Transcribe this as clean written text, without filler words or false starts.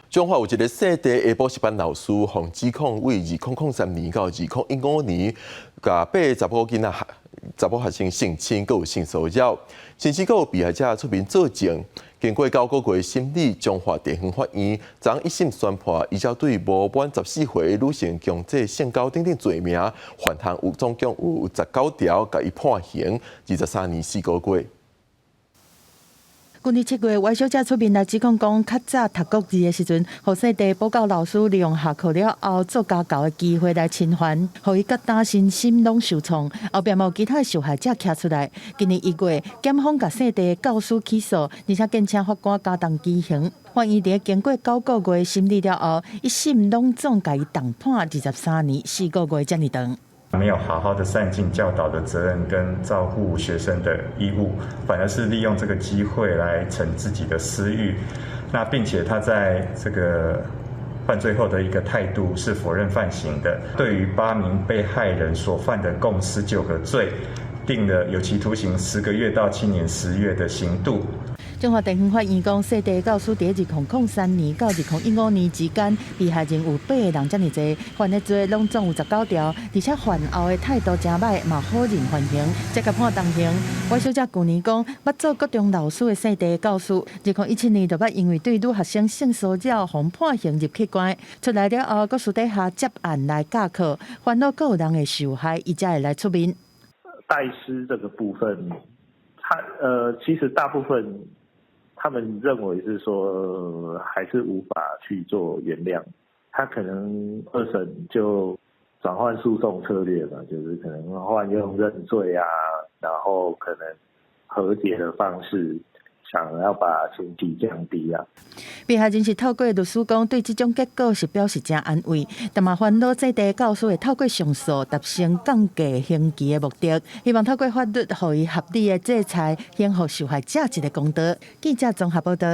中华有一个细地的补习班老师，从指控为2003年到2015年，甲8查某囡仔、查某学生性侵，佮有性骚扰，甚至佮有被害者出面作证。经过9个月审理，中华地方法院昨一审宣判，依照对无满14岁女性强制性交等罪名，犯项有总共有19条，甲伊判刑23年4个月。去年7月，歪小姐出面来指控讲，较早读国字的时阵，互细地补教老师利用下课了后做家教的机会来侵犯，互伊甲担心心拢受创。后壁嘛有其他受害者徛出来。今年1月，检方甲细地教师起诉，而且建请法官加重基刑。法院伫经过9个月审理了后，一审拢总甲伊重判23年4个月，遮尔长。没有好好的善尽教导的责任跟照顾学生的义务，反而是利用这个机会来逞自己的私欲。那并且他在这个犯罪后的一个态度是否认犯行的。对于8名被害人所犯的共19个罪，定了有期徒刑10个月到7年10月的刑度。中华地方法院讲，细地教师伫2003年到2015年之间，被害人有8个人，遮尔济，犯的罪拢总有19条，而且犯后的态度真歹，嘛好认犯刑，才甲判重刑。歪小姐去年讲，捌做高中老师的细地教师，2017年就捌因为对女学生性骚扰，被判刑入去关。出来了后，搁私底下接案来教课，烦恼个人的受害，伊才会来出面。代师这个部分，其实大部分。他们认为是说还是无法去做原谅，他可能2审就转换诉讼策略嘛，就是可能换用认罪啊，然后可能和解的方式，想要把刑期降低啊。被害人是透过律师讲，对这种结果是表示真安慰，但嘛烦恼细地教师会透过上诉达成降低刑期的目的，希望透过法律，予以合理的制裁，享受受害者一个公道。记者综合报道。